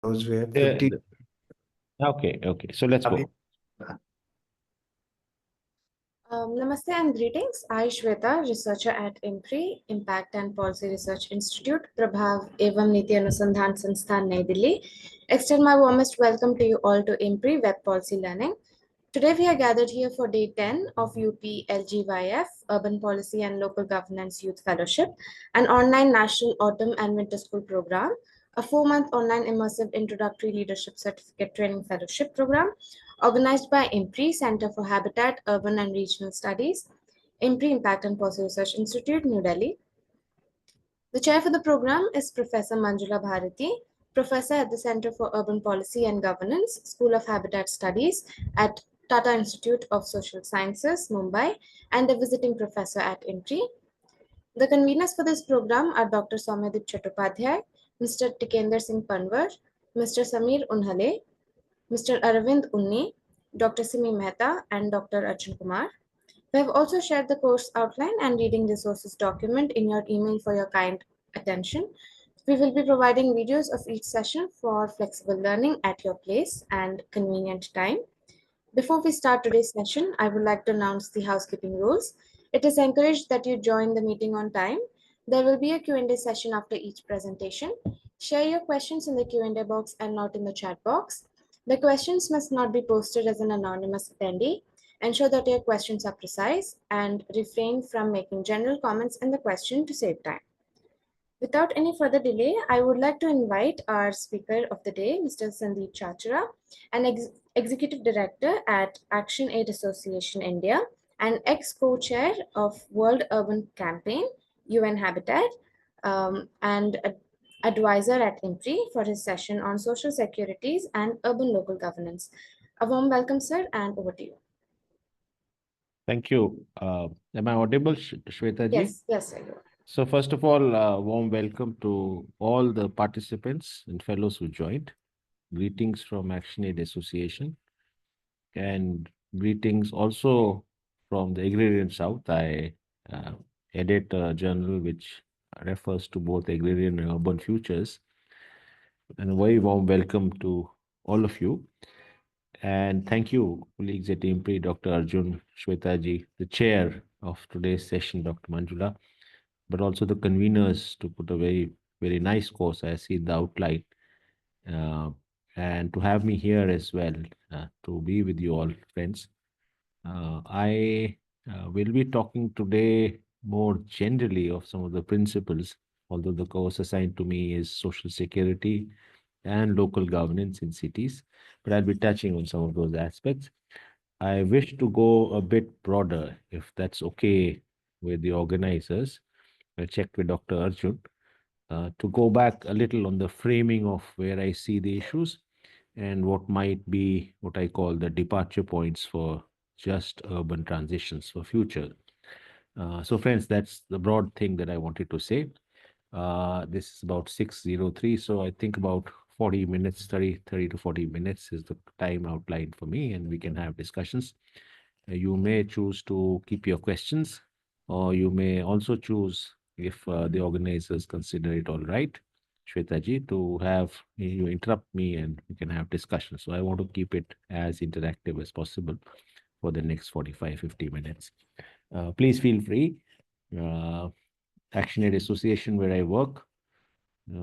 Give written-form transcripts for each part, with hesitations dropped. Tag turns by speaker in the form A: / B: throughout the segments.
A: Those we have
B: Yeah,
A: 50.
B: Okay, so let's go.
C: Namaste and greetings. I, Shweta, researcher at IMPRI, Impact and Policy Research Institute, Prabhav Evam Niti Anusandhan Sansthan, Nai Delhi, extend my warmest welcome to you all to IMPRI Web Policy Learning. Today we are gathered here for day 10 of UPLGYF, Urban Policy and Local Governance Youth Fellowship, an online national autumn and winter school program, a 4-month online immersive introductory leadership certificate training fellowship program organized by IMPRI, Center for Habitat, Urban and Regional Studies, IMPRI Impact and Policy Research Institute, New Delhi. The chair for the program is Professor Manjula Bharathi, professor at the Center for Urban Policy and Governance, School of Habitat Studies at Tata Institute of Social Sciences, Mumbai, and a visiting professor at IMPRI. The conveners for this program are Dr. Soumyadip Chattopadhyay, Mr. Tikender Singh Panwar, Mr. Sameer Unhale, Mr. Aravind Unni, Dr. Simi Mehta, and Dr. Arjun Kumar. We have also shared the course outline and reading resources document in your email for your kind attention. We will be providing videos of each session for flexible learning at your place and convenient time. Before we start today's session, I would like to announce the housekeeping rules. It is encouraged that you join the meeting on time. There will be a Q&A session after each presentation. Share your questions in the Q&A box and not in the chat box. The questions must not be posted as an anonymous attendee. Ensure that your questions are precise and refrain from making general comments in the question to save time. Without any further delay, I would like to invite our speaker of the day, Mr. Sandeep Chachra, an Executive Director at Action Aid Association India and ex-co-chair of World Urban Campaign, UN Habitat, and advisor at IMPRI for his session on social securities and urban local governance. A warm welcome, sir, and over to you.
B: Thank you. Am I audible, Shweta ji?
C: Yes, sir.
B: So first of all, warm welcome to all the participants and fellows who joined. Greetings from Action Aid Association and greetings also from the Agrarian South. I edit a journal which refers to both agrarian and urban futures. And a very warm welcome to all of you. And thank you, colleagues at IMPRI, Dr. Arjun, Shweta ji, the chair of today's session, Dr. Manjula, but also the conveners to put a very nice course. I see the outline. And to have me here as well, to be with you all, friends. I will be talking today more generally of some of the principles, although the course assigned to me is social security and local governance in cities, but I'll be touching on some of those aspects. I wish to go a bit broader, if that's okay with the organizers. I checked with Dr. Arjun to go back a little on the framing of where I see the issues and what might be what I call the departure points for just urban transitions for future. So friends, that's the broad thing that I wanted to say. This is about 6:03, so I think about 40 minutes, 30 to 40 minutes is the time outlined for me, and we can have discussions. You may choose to keep your questions, or you may also choose, if the organizers consider it all right, Shweta ji, to have you interrupt me and we can have discussions. So I want to keep it as interactive as possible for the next 45, 50 minutes. Please feel free. Action Aid Association, where I work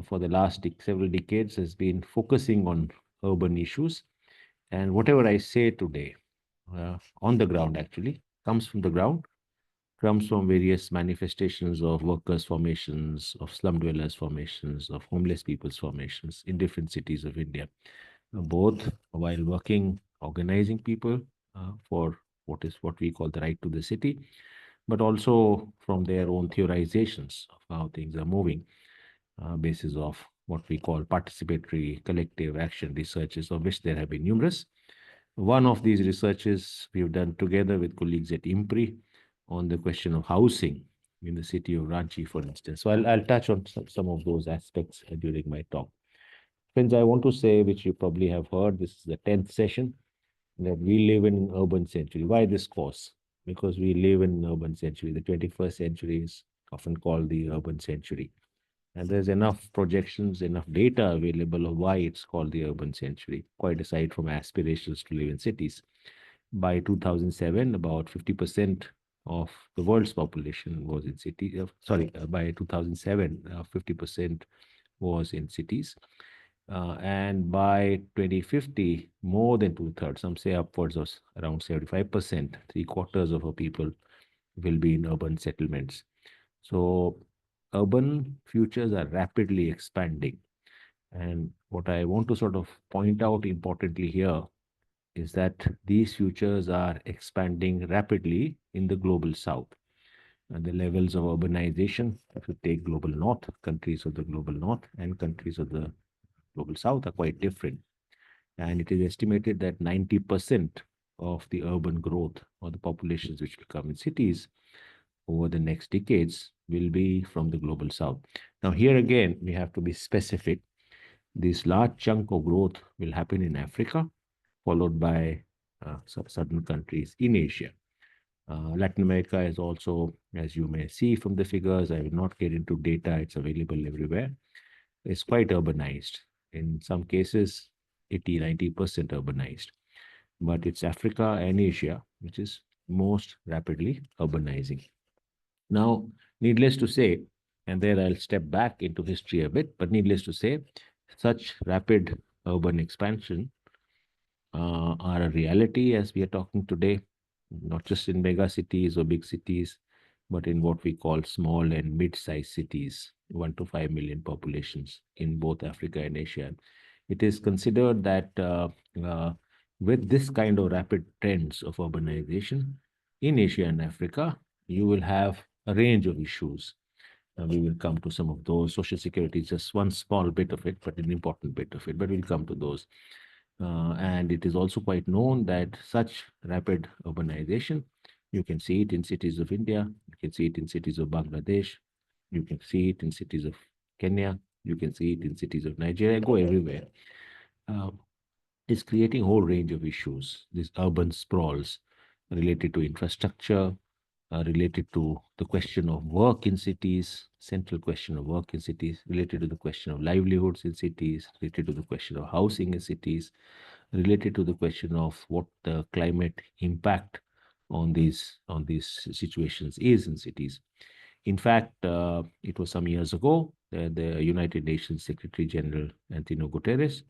B: for the last several decades, has been focusing on urban issues. And whatever I say today, on the ground actually, comes from the ground, comes from various manifestations of workers' formations, of slum dwellers' formations, of homeless people's formations in different cities of India, both while working, organizing people for what we call the right to the city, but also from their own theorizations of how things are moving, basis of what we call participatory collective action researches, of which there have been numerous. One of these researches we've done together with colleagues at IMPRI on the question of housing in the city of Ranchi, for instance. So I'll touch on some of those aspects during my talk. Friends, I want to say, which you probably have heard, this is the 10th session, that we live in an urban century. Why this course? Because we live in an urban century. The 21st century is often called the urban century. And there's enough projections, enough data available of why it's called the urban century, quite aside from aspirations to live in cities. By 2007, about 50% of the world's population was in cities. By 2007, 50% was in cities. And by 2050, more than two-thirds, some say upwards of around 75%, three-quarters of our people will be in urban settlements. So urban futures are rapidly expanding. And what I want to sort of point out importantly here is that these futures are expanding rapidly in the global south. And the levels of urbanization, if you take global north, countries of the global north and countries of the global south are quite different. And it is estimated that 90% of the urban growth or the populations which will come in cities over the next decades will be from the global south. Now, here again, we have to be specific. This large chunk of growth will happen in Africa, followed by certain countries in Asia. Latin America is also, as you may see from the figures, I will not get into data, it's available everywhere. It's quite urbanized. In some cases, 80-90% urbanized. But it's Africa and Asia, which is most rapidly urbanizing. Now, needless to say, and there I'll step back into history a bit, but needless to say, such rapid urban expansion are a reality as we are talking today, not just in mega cities or big cities, but in what we call small and mid-sized cities, 1 to 5 million populations in both Africa and Asia. It is considered that uh, with this kind of rapid trends of urbanization in Asia and Africa, you will have a range of issues. We will come to some of those. Social security is just one small bit of it, but an important bit of it, but we'll come to those. And it is also quite known that such rapid urbanization, you can see it in cities of India, you can see it in cities of Bangladesh, you can see it in cities of Kenya, you can see it in cities of Nigeria, go everywhere. Uh, is creating a whole range of issues, these urban sprawls related to infrastructure, related to the question of work in cities, central question of work in cities, related to the question of livelihoods in cities, related to the question of housing in cities, related to the question of what the climate impact on these situations is in cities. In fact, it was some years ago, the United Nations Secretary General Antonio Guterres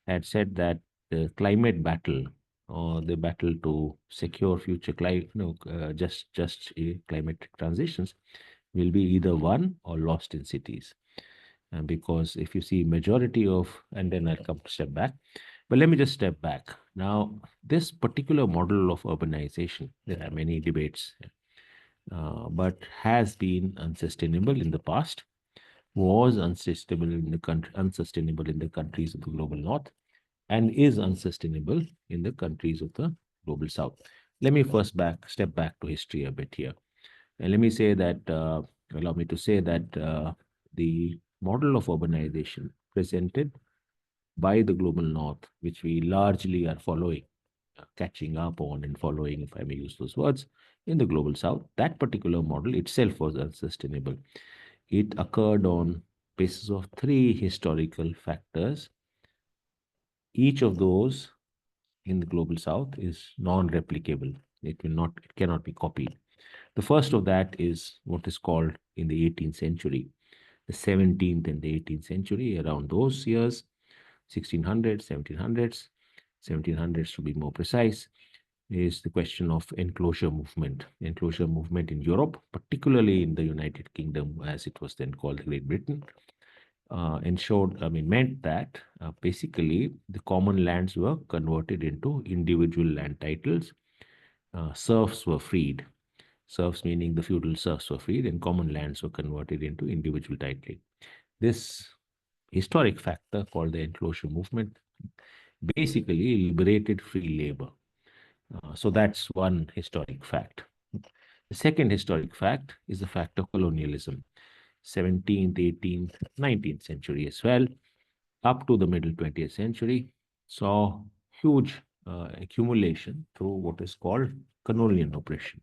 B: had said that the climate battle or the battle to secure future climatic transitions will be either won or lost in cities. And because if you see majority of, and then I'll come to step back, but let me just step back. Now, this particular model of urbanization, there are many debates, but has been unsustainable in the past, was unsustainable in the countries of the global north, and is unsustainable in the countries of the global south. Let me first step back to history a bit here. And let me say that, allow me to say that the model of urbanization presented by the global north, which we largely are following, catching up on and following, if I may use those words, in the global south, that particular model itself was unsustainable. It occurred on basis of three historical factors. Each of those in the global south is non-replicable. It cannot be copied. The first of that is what is called in the 18th century, the 17th and the 18th century, around those years, 1600s, 1700s, 1700s to be more precise, is the question of enclosure movement. Enclosure movement in Europe, particularly in the United Kingdom, as it was then called Great Britain, meant that basically the common lands were converted into individual land titles. Serfs were freed. Serfs meaning the feudal serfs were freed, and common lands were converted into individual titling. This historic factor called the enclosure movement basically liberated free labor. So that's one historic fact. The second historic fact is the fact of colonialism. 17th, 18th, 19th century as well, up to the middle 20th century, saw huge accumulation through what is called colonial oppression,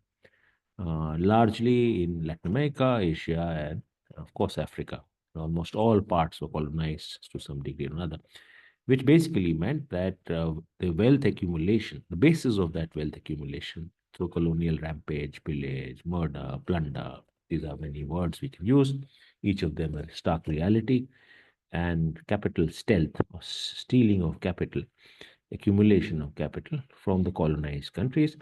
B: largely in Latin America, Asia, and of course Africa. Almost all parts were colonized to some degree or another, which basically meant that the wealth accumulation, the basis of that wealth accumulation through colonial rampage, pillage, murder, plunder, these are many words we can use, each of them a stark reality, and capital stealth, or stealing of capital, accumulation of capital from the colonized countries,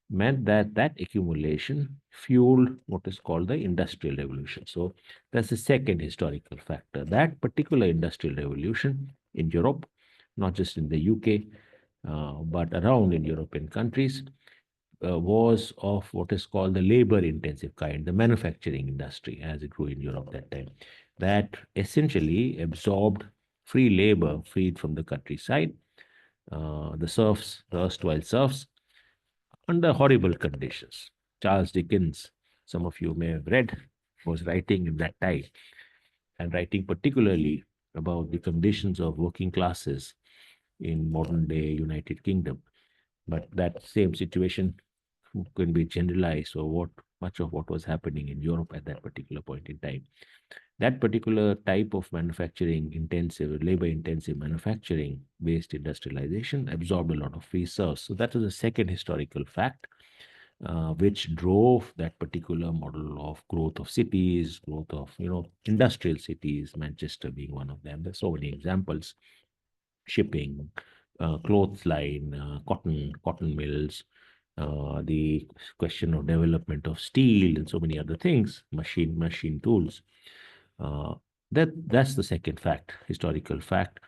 B: meant that that accumulation fueled what is called the industrial revolution. So that's the second historical factor. That particular industrial revolution in Europe, not just in the UK, but around in European countries, was of what is called the labor intensive kind, the manufacturing industry as it grew in Europe that time, that essentially absorbed free labor freed from the countryside, the serfs, the erstwhile serfs, under horrible conditions. Charles Dickens, some of you may have read, was writing in that time, and writing particularly about the conditions of working classes in modern day United Kingdom. But that same situation can be generalized or what much of what was happening in Europe at that particular point in time. That particular type of manufacturing intensive, labor intensive manufacturing based industrialization absorbed a lot of free serfs. So that was a second historical fact which drove that particular model of growth of cities, growth of industrial cities, Manchester being one of them. There's so many examples: shipping, clothesline, cotton mills, the question of development of steel, and so many other things, machine tools. Uh, that's the second fact, historical fact.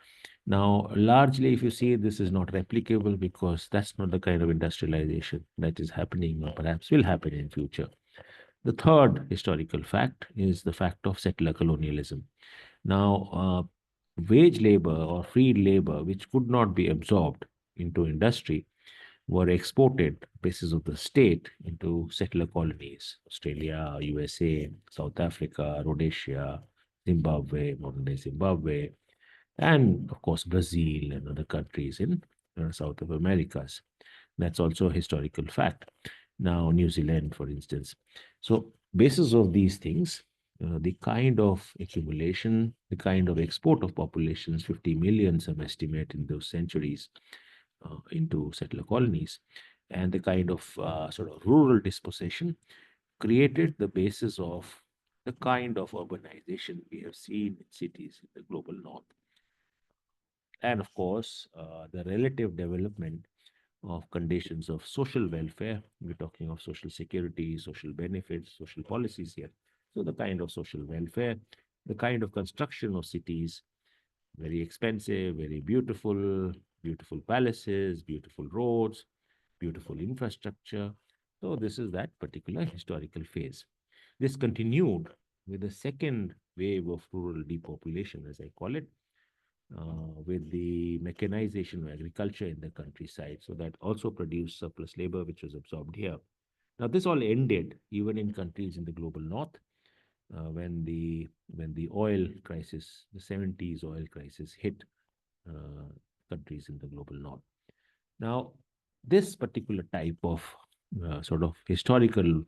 B: Now, largely, if you see, this is not replicable because that's not the kind of industrialization that is happening or perhaps will happen in future. The third historical fact is the fact of settler colonialism. Now, wage labor or free labor, which could not be absorbed into industry, were exported basis of the state into settler colonies: Australia, USA, South Africa, Rhodesia, Zimbabwe, modern day Zimbabwe, and of course Brazil and other countries in South of Americas. That's also a historical fact. Now, New Zealand, for instance. So, basis of these things, the kind of accumulation, the kind of export of populations, 50 million, some estimate in those centuries, into settler colonies, and the kind of sort of rural dispossession created the basis of the kind of urbanization we have seen in cities in the global north. And of course, the relative development of conditions of social welfare. We're talking of social security, social benefits, social policies here. So, the kind of social welfare, the kind of construction of cities, very expensive, very beautiful, beautiful palaces, beautiful roads, beautiful infrastructure. So, this is that particular historical phase. This continued with the second wave of rural depopulation, as I call it, with the mechanization of agriculture in the countryside. So that also produced surplus labor, which was absorbed here. Now, this all ended even in countries in the global north when the oil crisis, the 70s oil crisis, hit countries in the global north. Now, this particular type of sort of historical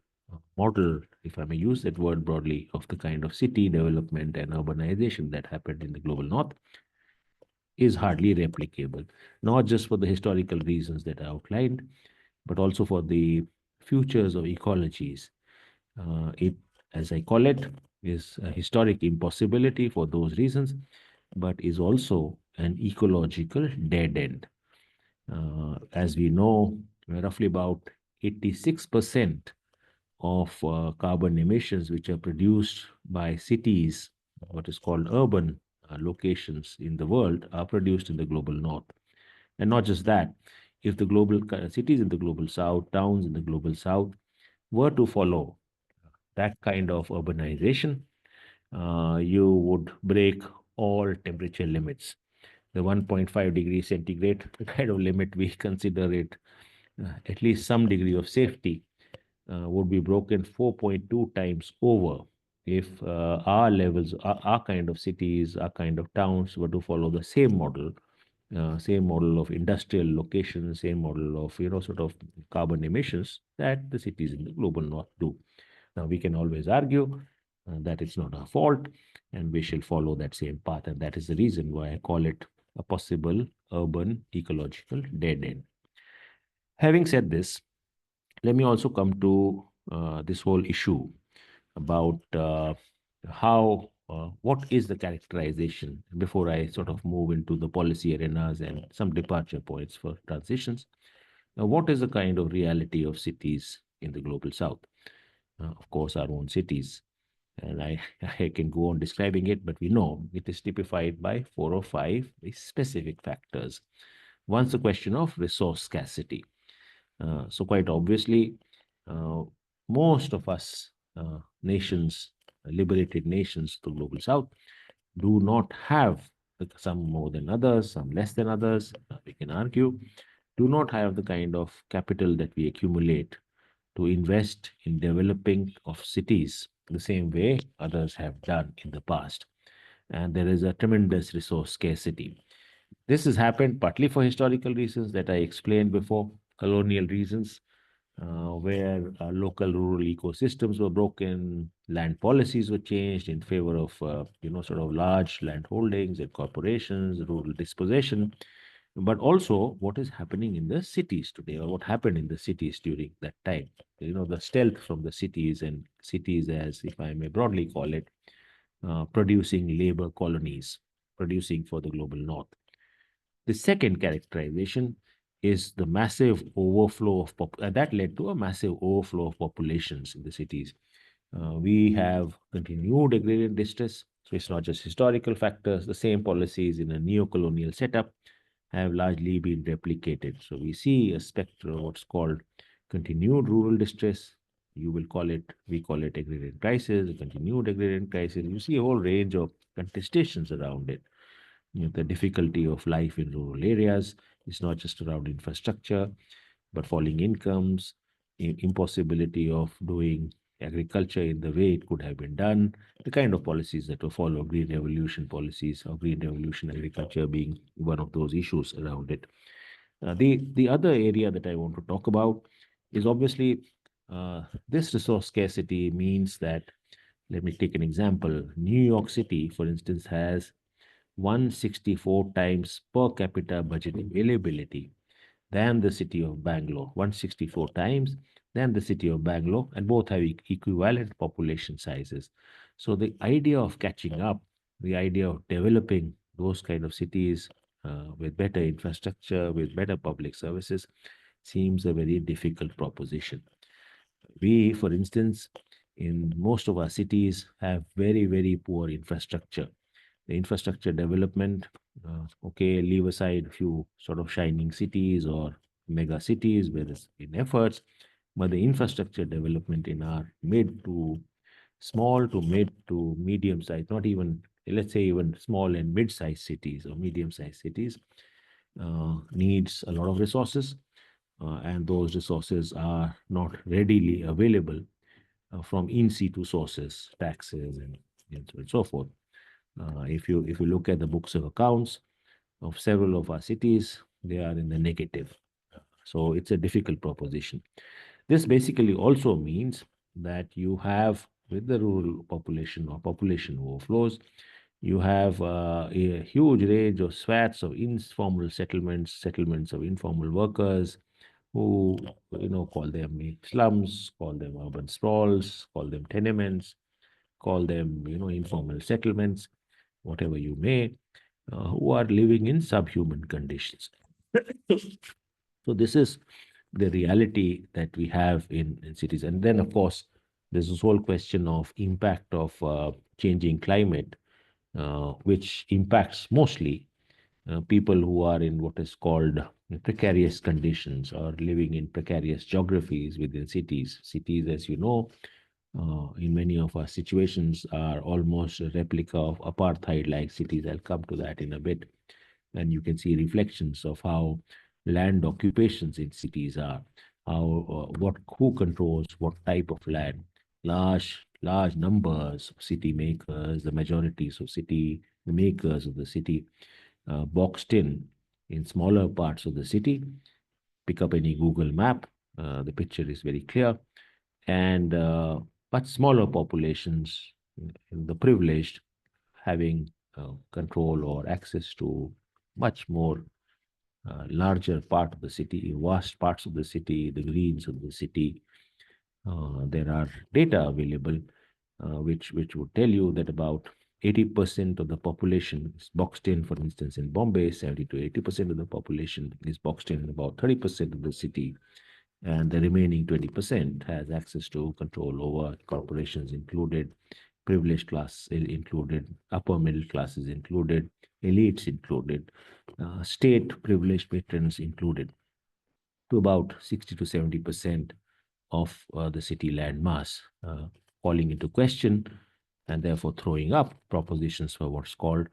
B: model, if I may use that word broadly, of the kind of city development and urbanization that happened in the global north is hardly replicable, not just for the historical reasons that I outlined, but also for the futures of ecologies. It, as I call it, is a historic impossibility for those reasons, but is also an ecological dead end. As we know, roughly about 86% of carbon emissions which are produced by cities, what is called urban locations in the world, are produced in the global north. And not just that, if the global cities in the global south, towns in the global south were to follow that kind of urbanization, you would break all temperature limits. The 1.5 degrees centigrade, the kind of limit we consider it at least some degree of safety, would be broken 4.2 times over if our levels, our kind of cities, our kind of towns were to follow the same model of industrial location, same model of sort of carbon emissions that the cities in the global north do. Now we can always argue that it's not our fault, and we shall follow that same path. And that is the reason why I call it a possible urban ecological dead end. Having said this, let me also come to this whole issue about what is the characterization before I sort of move into the policy arenas and some departure points for transitions. Now, what is the kind of reality of cities in the global south? Of course, our own cities. And I can go on describing it, but we know it is typified by 4 or 5 very specific factors. One's the question of resource scarcity. So quite obviously, uh, most of us nations, liberated nations, the global south, do not have, some more than others, some less than others, we can argue, do not have the kind of capital that we accumulate to invest in developing of cities the same way others have done in the past. And there is a tremendous resource scarcity. This has happened partly for historical reasons that I explained before, colonial reasons, where local rural ecosystems were broken, land policies were changed in favor of, sort of large land holdings and corporations, rural dispossession, but also what is happening in the cities today, or what happened in the cities during that time. The stealth from the cities, and cities, as if I may broadly call it, producing labor colonies, producing for the global north. The second characterization is the massive overflow of that led to a massive overflow of populations in the cities. We have continued agrarian distress, so it's not just historical factors. The same policies in a neo-colonial setup have largely been replicated. So we see a spectrum of what's called continued rural distress. We call it agrarian crisis, a continued agrarian crisis. You see a whole range of contestations around it. The difficulty of life in rural areas is not just around infrastructure, but falling incomes, impossibility of doing agriculture in the way it could have been done, the kind of policies that were followed, green revolution policies, or green revolution agriculture being one of those issues around it. The other area that I want to talk about is obviously this resource scarcity means that, let me take an example. New York City, for instance, has 164 times per capita budget availability than the city of Bangalore, 164 times than the city of Bangalore, and both have equivalent population sizes. So the idea of catching up, the idea of developing those kind of cities with better infrastructure, with better public services, seems a very difficult proposition. We, for instance, in most of our cities have very, very poor infrastructure. The infrastructure development, okay, leave aside a few sort of shining cities or mega cities where there's been efforts, but the infrastructure development in our mid to small to mid to medium size, not even, let's say, even small and mid sized cities or medium sized cities, needs a lot of resources, and those resources are not readily available from in situ sources, taxes, and so on and so forth. If you look at the books of accounts of several of our cities, they are in the negative. So it's a difficult proposition. This basically also means that you have, with the rural population or population overflows, you have a huge range of swats of informal settlements, settlements of informal workers who, call them slums, call them urban sprawls, call them tenements, call them, informal settlements, whatever you may, who are living in subhuman conditions. So this is the reality that we have in cities. And then, of course, there's this whole question of impact of changing climate, which impacts mostly people who are in what is called precarious conditions or living in precarious geographies within cities. Cities, as you know, in many of our situations are almost a replica of apartheid-like cities. I'll come to that in a bit. And you can see reflections of how land occupations in cities are, how who controls what type of land. Large numbers of city makers, the majorities of city, the makers of the city, boxed in smaller parts of the city. Pick up any Google map, the picture is very clear. And but smaller populations, the privileged, having control or access to much more larger part of the city, vast parts of the city, the greens of the city. There are data available which would tell you that about 80% of the population is boxed in. For instance, in Bombay, 70 to 80% of the population is boxed in about 30% of the city, and the remaining 20% has access to control over corporations included, privileged class included, upper middle classes included, elites included, state privileged patrons included, to about 60 to 70% of the city land mass, calling into question and therefore throwing up propositions for what's called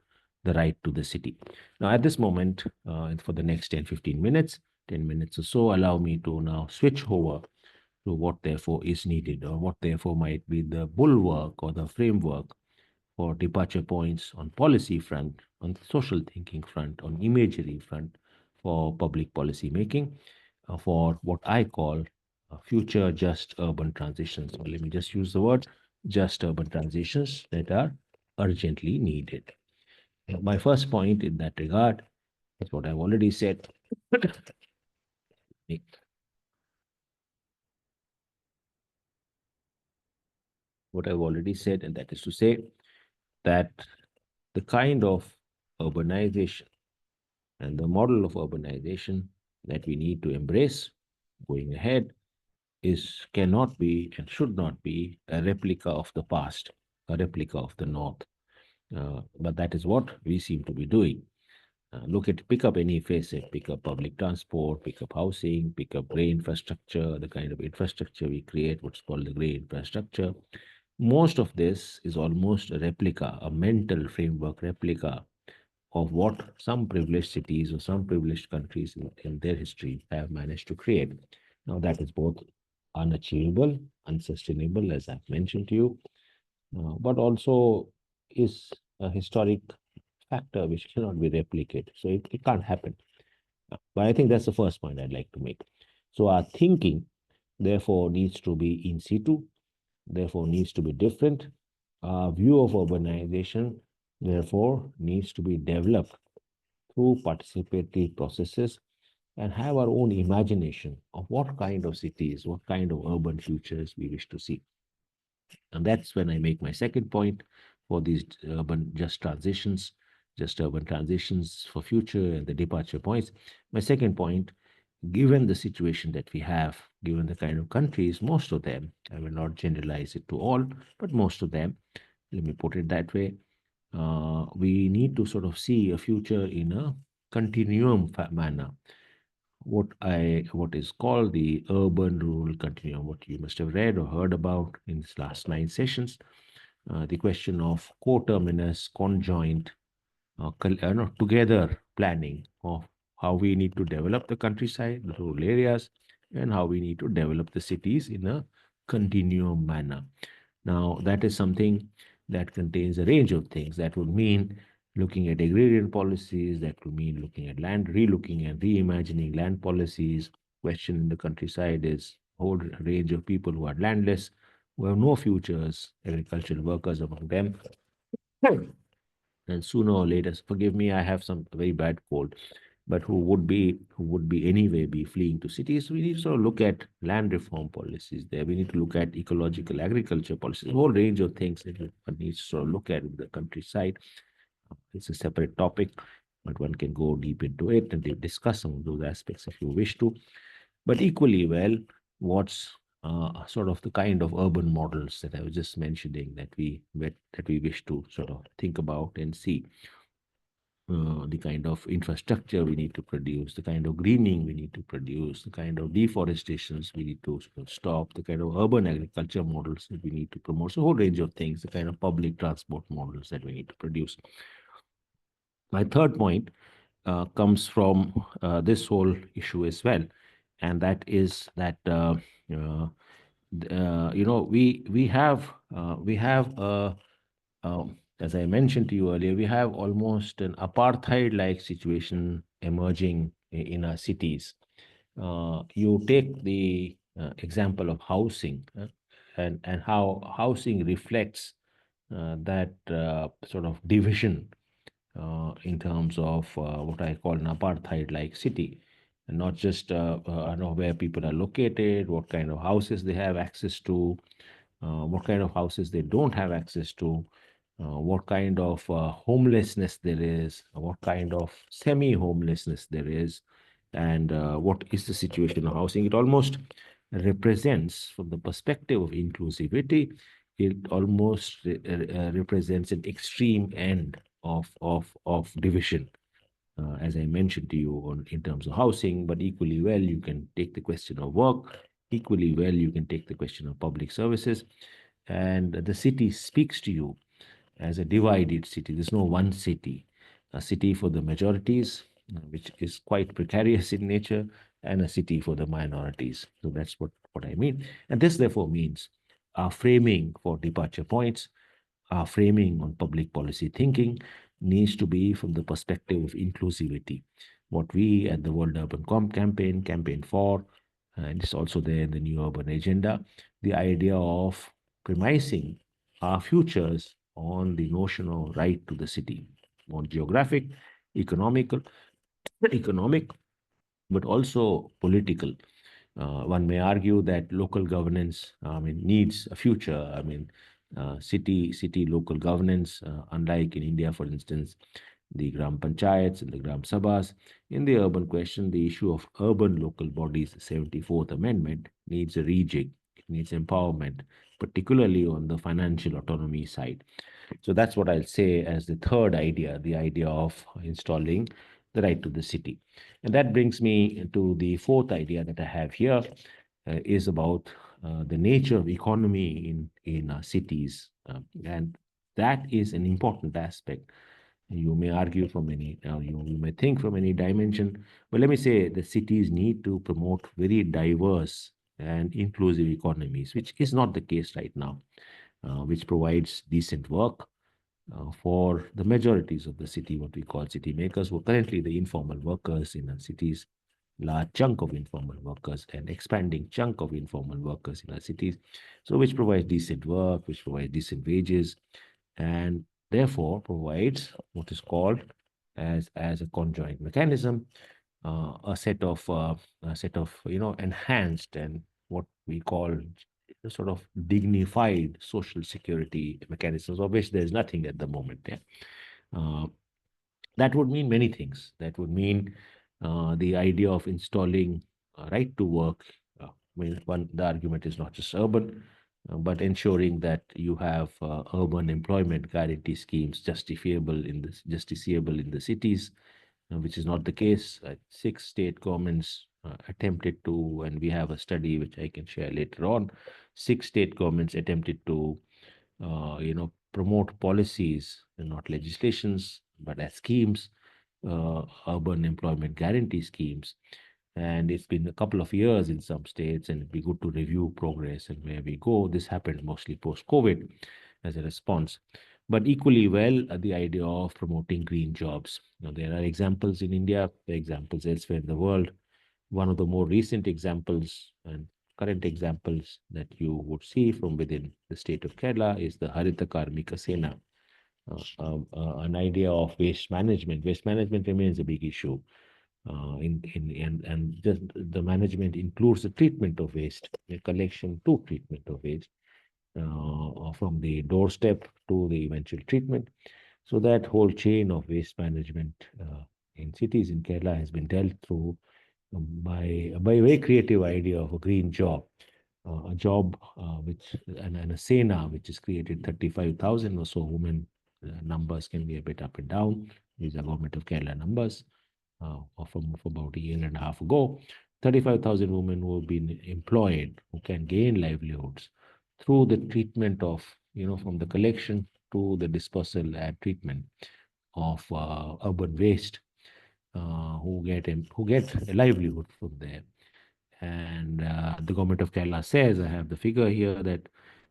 B: the right to the city. Now, at this moment, for the next 10 minutes or so, allow me to now switch over to what therefore is needed, or what therefore might be the bulwark or the framework for departure points on policy front, on social thinking front, on imagery front for public policy making, for what I call future just urban transitions. So let me just use the word just urban transitions that are urgently needed. My first point in that regard is what I've already said. What I've already said, and that is to say that the kind of urbanization and the model of urbanization that we need to embrace going ahead cannot be and should not be a replica of the past, a replica of the North. But that is what we seem to be doing. Pick up any facet, pick up public transport, pick up housing, pick up grey infrastructure, the kind of infrastructure we create, what's called the grey infrastructure. Most of this is almost a replica, a mental framework replica of what some privileged cities or some privileged countries in their history have managed to create. Now, that is both unachievable, unsustainable, as I've mentioned to you, but also is a historic factor which cannot be replicated. So it can't happen. But I think that's the first point I'd like to make. So our thinking, therefore, needs to be in situ, therefore, needs to be different. Our view of urbanization, therefore, needs to be developed through participatory processes and have our own imagination of what kind of cities, what kind of urban futures we wish to see. And that's when I make my second point for these urban just transitions, just urban transitions for future and the departure points. My second point, given the situation that we have, given the kind of countries, most of them, I will not generalize it to all, but most of them, let me put it that way, we need to sort of see a future in a continuum manner. What is called the urban rural continuum, what you must have read or heard about in this last 9 sessions, the question of coterminous, conjoint, together planning of how we need to develop the countryside, the rural areas, and how we need to develop the cities in a continuum manner. Now, that is something that contains a range of things. That would mean looking at agrarian policies, that would mean looking at land, relooking and reimagining land policies. Question in the countryside is a whole range of people who are landless, who have no futures, agricultural workers among them. And sooner or later, forgive me, I have some very bad cold, but who would be anyway be fleeing to cities. We need to sort of look at land reform policies there. We need to look at ecological agriculture policies, a whole range of things that one needs to sort of look at in the countryside. It's a separate topic, but one can go deep into it and discuss some of those aspects if you wish to. But equally well, what's sort of the kind of urban models that I was just mentioning that we wish to sort of think about and see. The kind of infrastructure we need to produce, the kind of greening we need to produce, the kind of deforestations we need to stop, the kind of urban agriculture models that we need to promote, so a whole range of things, the kind of public transport models that we need to produce. My third point comes from this whole issue as well, and that is that we have as I mentioned to you earlier, we have almost an apartheid-like situation emerging in our cities. You take the example of housing, and how housing reflects that sort of division in terms of what I call an apartheid-like city, and not just where people are located, what kind of houses they have access to, what kind of houses they don't have access to, what kind of homelessness there is, what kind of semi-homelessness there is, and what is the situation of housing. It almost represents, from the perspective of inclusivity, it almost represents an extreme end of division, as I mentioned to you, in terms of housing, but equally well, you can take the question of work, equally well, you can take the question of public services, and the city speaks to you as a divided city. There's no one city, a city for the majorities, which is quite precarious in nature, and a city for the minorities. So that's what I mean. And this therefore means our framing for departure points, our framing on public policy thinking needs to be from the perspective of inclusivity. What we at the World Urban campaign for, and it's also there in the New Urban Agenda, the idea of premising our futures on the notion of right to the city, on geographic, economical, economic, but also political. One may argue that local governance, needs a future. City local governance, unlike in India, for instance, the Gram Panchayats and the Gram Sabhas. In the urban question, the issue of urban local bodies, the 74th Amendment, needs a rejig. It needs empowerment, particularly on the financial autonomy side. So that's what I'll say as the third idea, the idea of installing the right to the city. And that brings me to the fourth idea that I have here, is about the nature of economy in cities. And that is an important aspect. You may argue from any, you may think from any dimension, but let me say the cities need to promote very diverse and inclusive economies, which is not the case right now, which provides decent work for the majorities of the city, what we call city makers, who are currently the informal workers in our cities, large chunk of informal workers and expanding chunk of informal workers in our cities. So which provides decent work, which provides decent wages, and therefore provides what is called as a conjoint mechanism, a set of enhanced and what we call sort of dignified social security mechanisms, of which there is nothing at the moment. Yeah? Uh, that would mean many things. That would mean the idea of installing right to work. The argument is not just urban, but ensuring that you have urban employment guarantee schemes justiciable in the cities, which is not the case. Six state governments attempted to, and we have a study which I can share later on. Six state governments attempted to, promote policies, and not legislations, but as schemes, urban employment guarantee schemes. And it's been a couple of years in some states, and it'd be good to review progress and where we go. This happened mostly post-COVID as a response. But equally well, the idea of promoting green jobs. There are examples in India, there are examples elsewhere in the world. One of the more recent examples and current examples that you would see from within the state of Kerala is the Harita Karmika Sena, an idea of waste management. Waste management remains a big issue. And just the management includes the treatment of waste, the collection to treatment of waste, from the doorstep to the eventual treatment. So that whole chain of waste management in cities in Kerala has been dealt through by a very creative idea of a green job, a job and a SENA which is created. 35,000 or so women. Numbers can be a bit up and down. These are Government of Kerala numbers from about a year and a half ago. 35,000 women who have been employed, who can gain livelihoods through the treatment of, from the collection to the dispersal and treatment of urban waste, who get a livelihood from there. And the Government of Kerala says, I have the figure here, that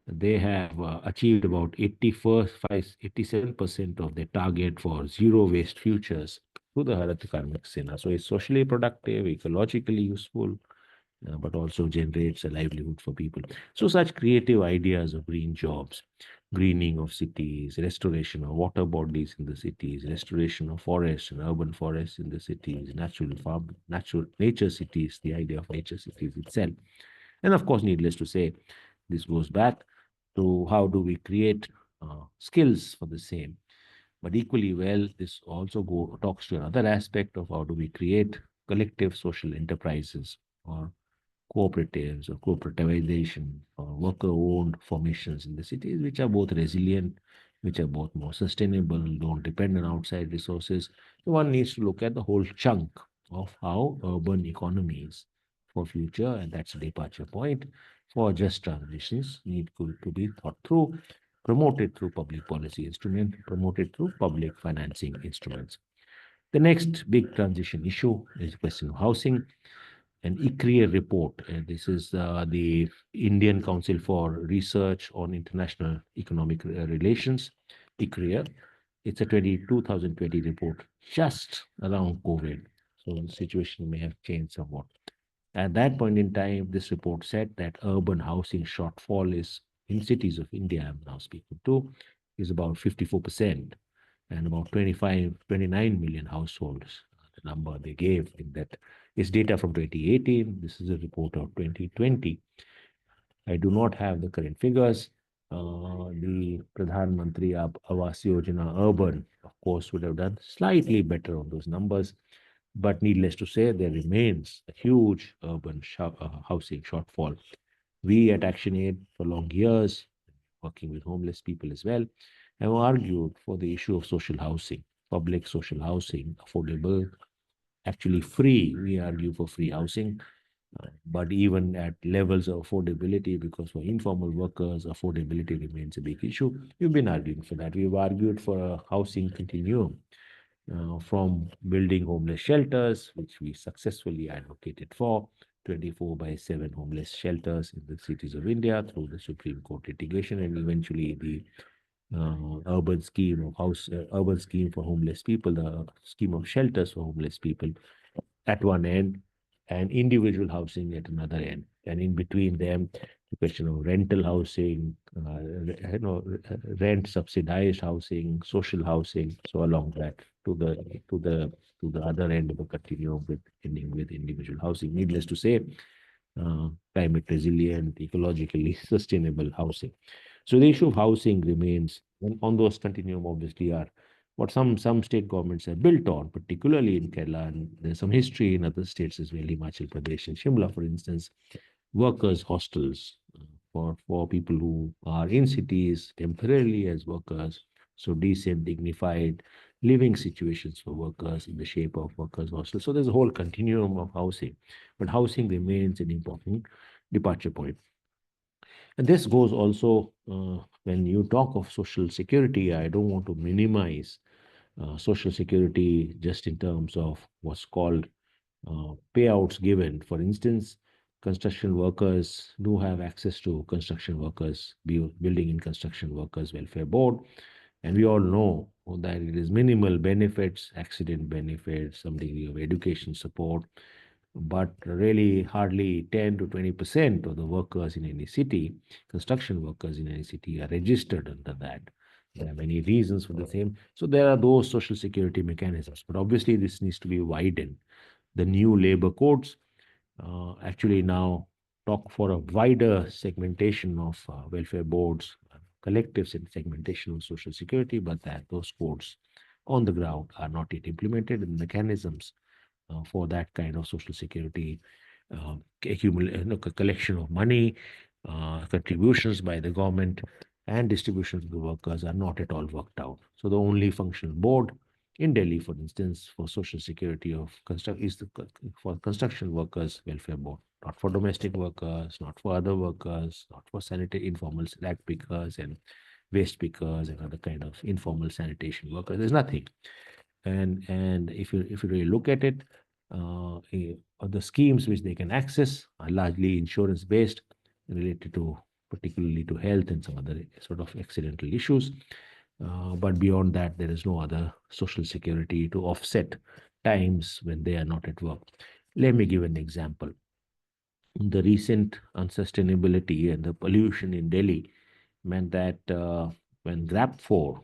B: they have achieved about 87% of their target for zero waste futures through the Harata Karmik Sena. So it's socially productive, ecologically useful, but also generates a livelihood for people. So such creative ideas of green jobs greening of cities, restoration of water bodies in the cities, restoration of forests and urban forests in the cities, natural nature cities, the idea of nature cities itself. And of course, needless to say, this goes back to how do we create skills for the same. But equally well, this also talks to another aspect of how do we create collective social enterprises or cooperatives or cooperativization or worker-owned formations in the cities, which are both resilient, which are both more sustainable, don't depend on outside resources. So one needs to look at the whole chunk of how urban economies for future, and that's a departure point for just transitions, need to be thought through, promoted through public policy instruments, promoted through public financing instruments. The next big transition issue is the question of housing. An ICRI report. This is the Indian Council for Research on International Economic Relations, ICRI. It's a 2020 report just around COVID. So the situation may have changed somewhat. At that point in time, this report said that urban housing shortfall is in cities of India, I'm now speaking to, is about 54% and about 29 million households. The number they gave in that is data from 2018. This is a report of 2020. I do not have the current figures. The Pradhan Mantri Awas Yojana Urban, of course, would have done slightly better on those numbers. But needless to say, there remains a huge urban housing shortfall. We at ActionAid for long years, working with homeless people as well, have argued for the issue of social housing, public social housing, affordable, actually free. We argue for free housing, but even at levels of affordability, because for informal workers, affordability remains a big issue. We've been arguing for that. We've argued for a housing continuum from building homeless shelters, which we successfully advocated for, 24/7 homeless shelters in the cities of India through the Supreme Court litigation, and eventually the urban scheme for homeless people, the scheme of shelters for homeless people at one end, and individual housing at another end. And in between them, the question of rental housing, rent subsidized housing, social housing, so along that to the other end of the continuum with ending with individual housing. Needless to say, climate resilient, ecologically sustainable housing. So the issue of housing remains, and on those continuum obviously are what some state governments have built on, particularly in Kerala, and there's some history in other states as well, Himachal Pradesh and Shimla, for instance, workers' hostels for people who are in cities temporarily as workers, so decent, dignified living situations for workers in the shape of workers' hostels. So there's a whole continuum of housing, but housing remains an important departure point. And this goes also when you talk of social security. I don't want to minimize social security just in terms of what's called payouts given. For instance, construction workers do have access to construction workers, building and construction workers welfare board. And we all know that it is minimal benefits, accident benefits, some degree of education support, but really hardly 10 to 20% of the workers in any city, construction workers in any city, are registered under that. There are many reasons for the same. So there are those social security mechanisms, but obviously this needs to be widened. The new labor codes actually now talk for a wider segmentation of welfare boards, collectives, and segmentation of social security, but that those codes on the ground are not yet implemented, and mechanisms for that kind of social security collection of money, contributions by the government, and distribution to the workers are not at all worked out. So the only functional board in Delhi, for instance, for social security of for construction workers welfare board, not for domestic workers, not for other workers, not for sanitary informal rag pickers and waste pickers and other kind of informal sanitation workers. There's nothing. And if you really look at it, the schemes which they can access are largely insurance based, related to particularly to health and some other sort of accidental issues. But beyond that, there is no other social security to offset times when they are not at work. Let me give an example. The recent unsustainability and the pollution in Delhi meant that when GRAP 4,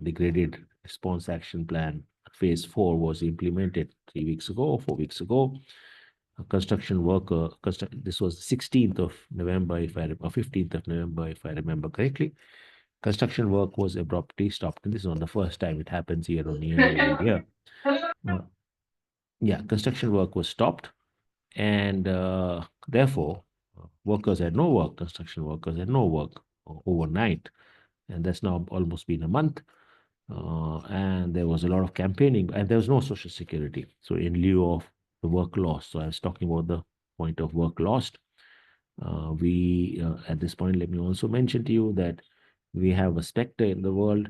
B: the Graded Response Action Plan Phase 4 was implemented 3 weeks ago or 4 weeks ago, a construction worker, this was 16th of November, or 15th of November, if I remember correctly, construction work was abruptly stopped. And this is not the first time it happens year on year, every year. Yeah, construction work was stopped, and therefore, workers had no work, construction workers had no work overnight. And that's now almost been a month. And there was a lot of campaigning, and there was no social security. So, in lieu of the work lost, so I was talking about the point of work lost. At this point, let me also mention to you that we have a specter in the world.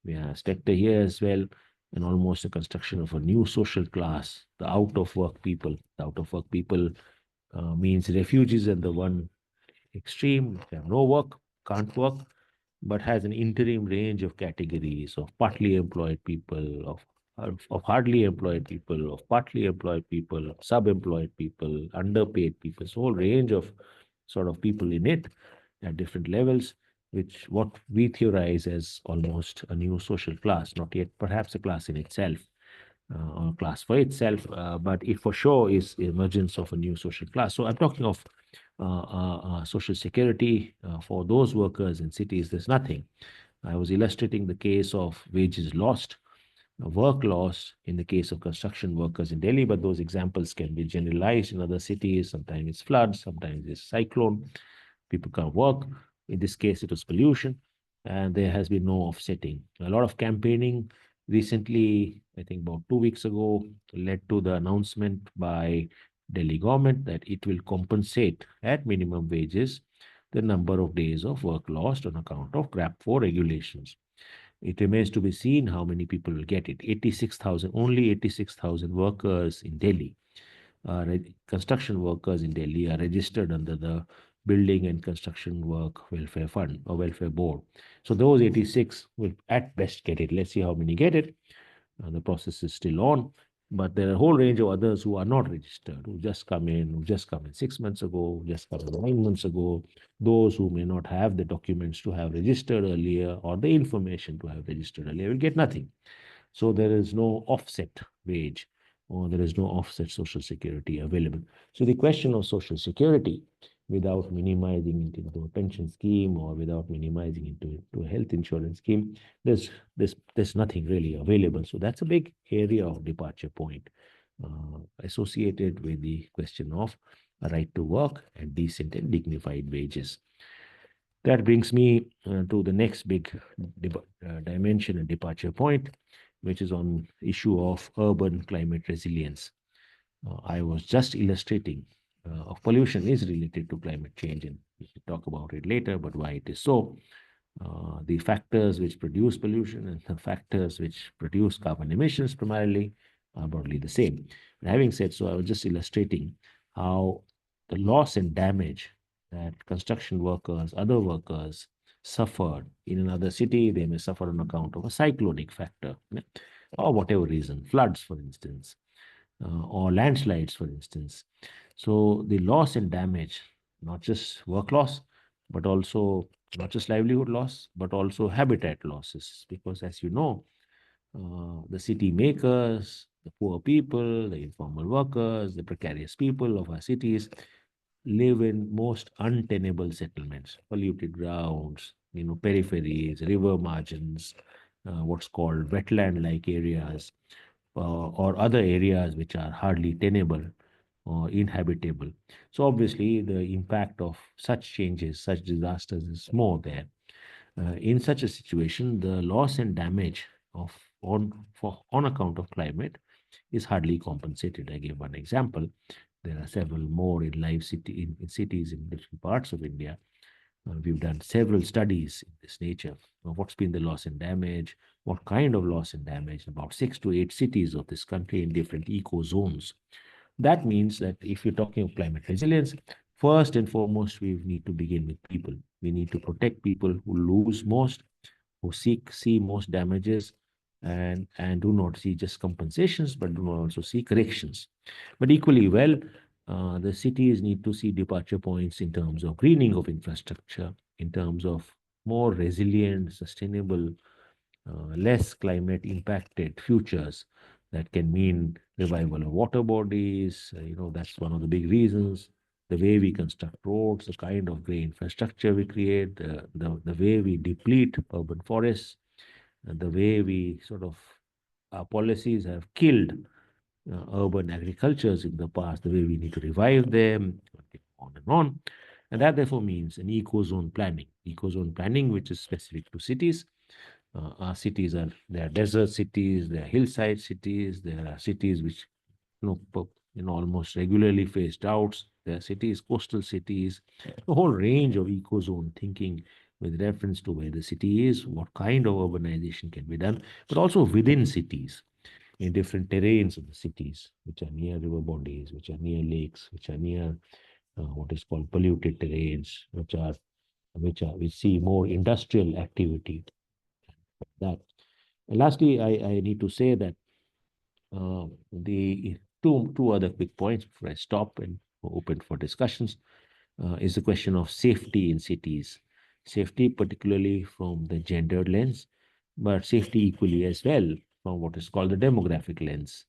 B: We have a specter here as well, and almost a construction of a new social class, the out of work people. The out of work people means refugees at the one extreme, they have no work, can't work, but has an interim range of categories of partly employed people, of hardly employed people, of partly employed people, of sub-employed people, underpaid people. So, a whole range of sort of people in it at different levels, which what we theorize as almost a new social class, not yet perhaps a class in itself, or a class for itself, but it for sure is the emergence of a new social class. So I'm talking of social security for those workers in cities. There's nothing. I was illustrating the case of wages lost, work loss in the case of construction workers in Delhi, but those examples can be generalized in other cities. Sometimes it's floods, sometimes it's cyclone. People can't work. In this case, it was pollution, and there has been no offsetting. A lot of campaigning recently, I think about 2 weeks ago, led to the announcement by Delhi government that it will compensate at minimum wages the number of days of work lost on account of GRAP 4 regulations. It remains to be seen how many people will get it. 86,000, only 86,000 workers in Delhi, construction workers in Delhi are registered under the Building and Construction Work Welfare Fund or Welfare Board. So those 86 will at best get it. Let's see how many get it. The process is still on. But there are a whole range of others who are not registered, who just come in, 6 months ago, just come in 9 months ago, those who may not have the documents to have registered earlier or the information to have registered earlier will get nothing. So there is no offset wage, or there is no offset social security available. So the question of social security, without minimizing it into a pension scheme or without minimizing it into a health insurance scheme, there's nothing really available. So that's a big area of departure point associated with the question of a right to work and decent and dignified wages. That brings me to the next big dimension and departure point, which is on issue of urban climate resilience. I was just illustrating of pollution is related to climate change, and we will talk about it later, but why it is so. The factors which produce pollution and the factors which produce carbon emissions primarily are broadly the same. And having said so, I was just illustrating how the loss and damage that construction workers, other workers suffered in another city, they may suffer on account of a cyclonic factor, or whatever reason, floods, for instance, or landslides, for instance. So the loss and damage, not just work loss, but also not just livelihood loss, but also habitat losses. Because as you know, the city makers, the poor people, the informal workers, the precarious people of our cities live in most untenable settlements, polluted grounds, peripheries, river margins, what's called wetland-like areas, or other areas which are hardly tenable or inhabitable. So obviously, the impact of such changes, such disasters is more there. In such a situation, the loss and damage on account of climate is hardly compensated. I give one example. There are several more in in cities in different parts of India. We've done several studies in this nature. What's been the loss and damage? What kind of loss and damage? About 6 to 8 cities of this country in different eco zones. That means that if you're talking of climate resilience, first and foremost, we need to begin with people. We need to protect people who lose most, who see most damages, and do not see just compensations, but do not also see corrections. But equally well, the cities need to see departure points in terms of greening of infrastructure, in terms of more resilient, sustainable, less climate impacted futures. That can mean revival of water bodies. That's one of the big reasons. The way we construct roads, the kind of grey infrastructure we create, the way we deplete urban forests, and the way we sort of, our policies have killed urban agricultures in the past, the way we need to revive them, on and on. And that therefore means an eco-zone planning. Eco-zone planning, which is specific to cities. Our cities there are desert cities, there are hillside cities, there are cities which almost regularly face droughts. There are cities, coastal cities, a whole range of eco-zone thinking with reference to where the city is, what kind of urbanization can be done, but also within cities, in different terrains of the cities, which are near river bodies, which are near lakes, which are near what is called polluted terrains, which see more industrial activity. That. And lastly, I need to say that the two other quick points before I stop and open for discussions is the question of safety in cities. Safety, particularly from the gendered lens, but safety equally as well from what is called the demographic lens.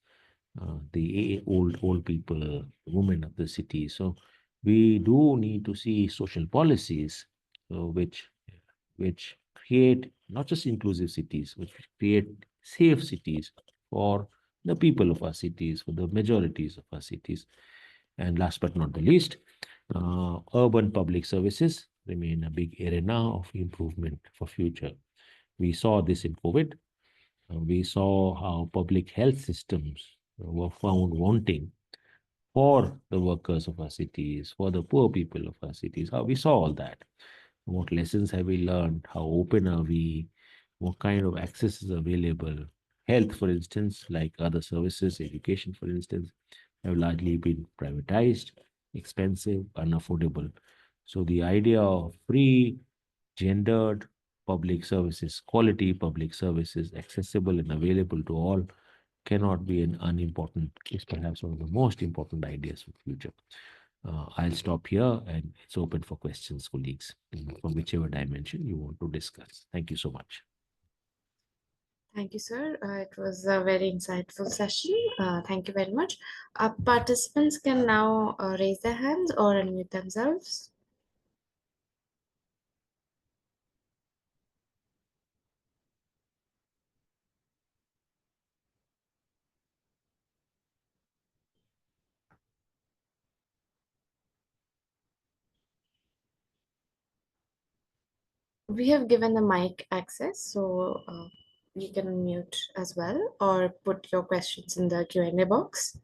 B: The old people, women of the city. So we do need to see social policies which create not just inclusive cities, which create safe cities for the people of our cities, for the majorities of our cities. And last but not the least, urban public services remain a big arena of improvement for future. We saw this in COVID. We saw how public health systems were found wanting for the workers of our cities, for the poor people of our cities. How we saw all that. What lessons have we learned? How open are we? What kind of access is available? Health, for instance, like other services, education, for instance, have largely been privatized, expensive, unaffordable. So the idea of free, gendered public services, quality public services, accessible and available to all, cannot be an unimportant, is perhaps one of the most important ideas for the future. I'll stop here and it's open for questions, colleagues, from whichever dimension you want to discuss. Thank you so much.
C: Thank you, sir. It was a very insightful session. Thank you very much. Participants can now raise their hands or unmute themselves. We have given the mic access, so you can unmute as well or put your questions in the Q&A box.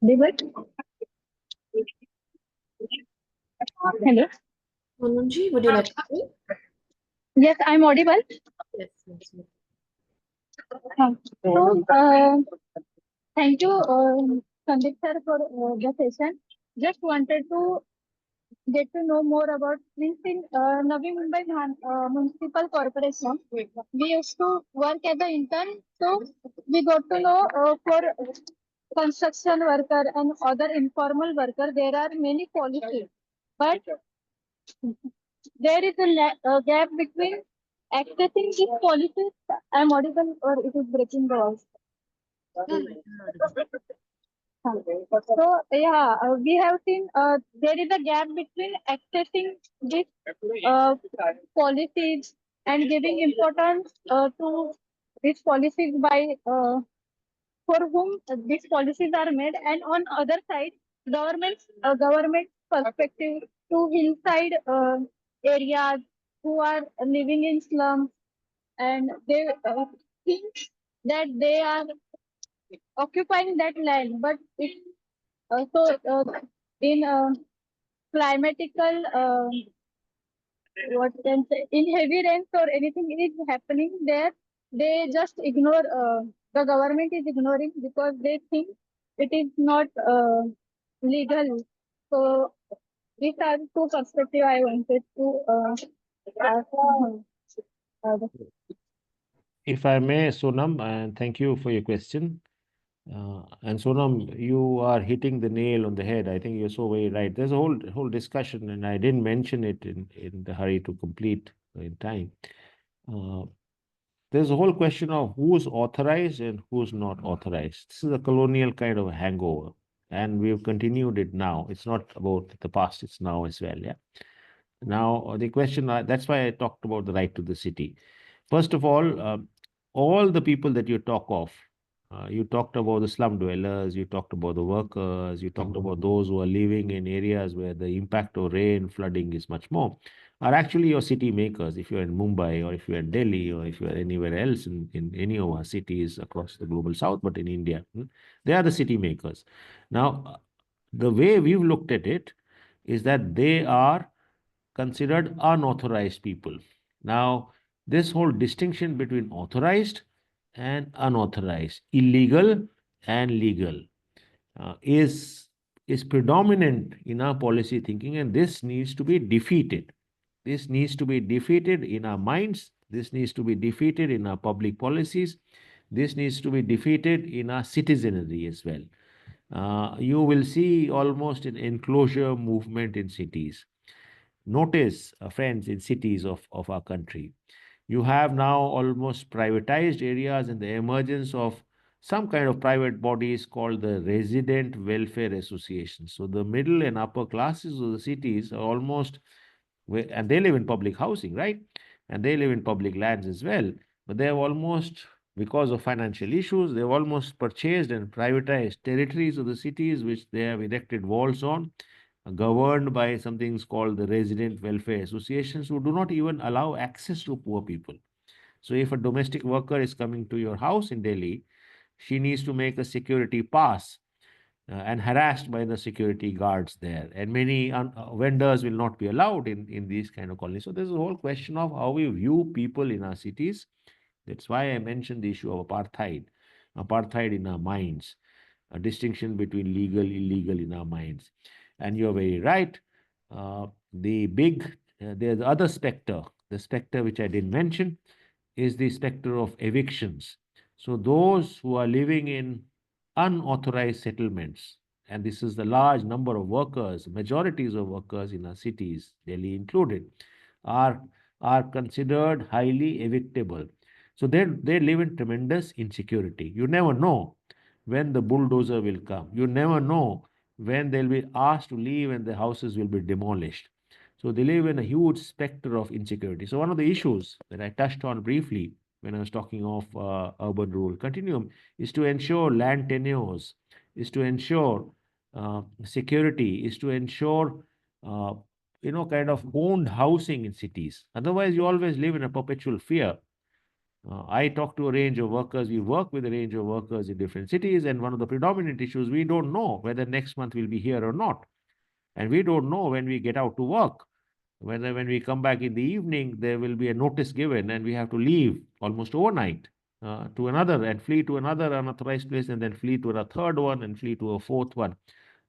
A: Hello.
C: Moonji, would you like to say?
A: Yes, I'm audible.
C: Yes, yes, yes.
A: So, thank you, Sandeep sir, for the session. Just wanted to get to know more about means in Navi Mumbai Municipal Corporation. We used to work as an intern, so we got to know for construction worker and other informal worker there are many policies, but there is a gap between accessing these policies. I'm audible or it is breaking the voice.
C: Yeah, you're audible.
A: So yeah, we have seen there is a gap between accessing these policies and giving importance to these policies by for whom these policies are made, and on other side, government perspective to hillside areas who are living in slums. and they think that they are occupying that land, but it in climatical what can say in heavy rains or anything is happening there, they just ignore. The government is ignoring because they think it is not legal. So these are two perspectives I wanted to ask.
B: If I may, Sonam, and thank you for your question. And Sonam, you are hitting the nail on the head. I think you're so very right. There's a whole discussion, and I didn't mention it in the hurry to complete in time. Uh, there's a whole question of who's authorized and who's not authorized. This is a colonial kind of a hangover, and we've continued it now. It's not about the past; it's now as well. Yeah. Now the question. That's why I talked about the right to the city. First of all the people that you talk of, you talked about the slum dwellers, you talked about the workers, you talked about those who are living in areas where the impact of rain, flooding is much more, are actually your city makers. If you're in Mumbai or if you're in Delhi or if you're anywhere else in any of our cities across the global south, but in India, they are the city makers. Now, the way we've looked at it is that they are considered unauthorized people. Now, this whole distinction between authorized and unauthorized, illegal and legal, is predominant in our policy thinking, and this needs to be defeated. This needs to be defeated in our minds. This needs to be defeated in our public policies. This needs to be defeated in our citizenry as well. You will see almost an enclosure movement in cities. Notice, friends, in cities of our country, you have now almost privatized areas and the emergence of some kind of private bodies called the resident welfare associations. So the middle and upper classes of the cities are almost, and they live in public housing, right? And they live in public lands as well. But they have almost, because of financial issues, they've almost purchased and privatized territories of the cities, which they have erected walls on, governed by something called the resident welfare associations, who do not even allow access to poor people. So if a domestic worker is coming to your house in Delhi, she needs to make a security pass and harassed by the security guards there. And many vendors will not be allowed in these kind of colonies. So there's a whole question of how we view people in our cities. That's why I mentioned the issue of apartheid in our minds, a distinction between legal, illegal in our minds. And you're very right. There's the other specter, the specter which I didn't mention, is the specter of evictions. So those who are living in unauthorized settlements, and this is the large number of workers, majorities of workers in our cities, Delhi included, are, are considered highly evictable. So they live in tremendous insecurity. You never know when the bulldozer will come. You never know when they'll be asked to leave and the houses will be demolished. So they live in a huge specter of insecurity. So one of the issues that I touched on briefly when I was talking of urban-rural continuum is to ensure land tenures, is to ensure security, is to ensure uh, kind of owned housing in cities. Otherwise, you always live in a perpetual fear. I talk to a range of workers. We work with a range of workers in different cities, and one of the predominant issues, we don't know whether next month we'll be here or not. And we don't know when we get out to work, whether when we come back in the evening, there will be a notice given and we have to leave almost overnight to another and flee to another unauthorized place and then flee to a third one and flee to a fourth one.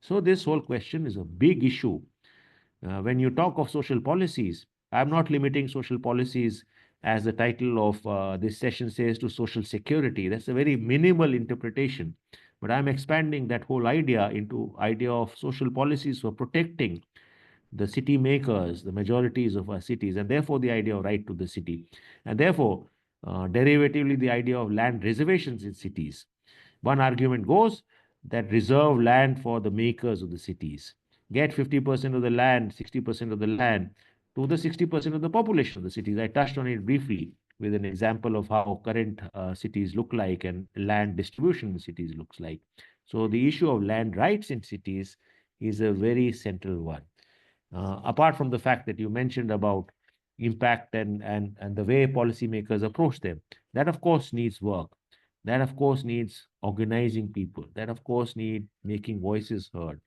B: So this whole question is a big issue. When you talk of social policies, I'm not limiting social policies as the title of this session says to social security. That's a very minimal interpretation. But I'm expanding that whole idea into idea of social policies for protecting the city makers, the majorities of our cities, and therefore the idea of right to the city. And therefore, derivatively, the idea of land reservations in cities. One argument goes that reserve land for the makers of the cities. Get 50% of the land, 60% of the land to the 60% of the population of the cities. I touched on it briefly with an example of how current cities look like and land distribution in cities looks like. So the issue of land rights in cities is a very central one. Apart from the fact that you mentioned about impact and the way policymakers approach them. That, of course, needs work. That, of course, needs organizing people. That, of course, need making voices heard.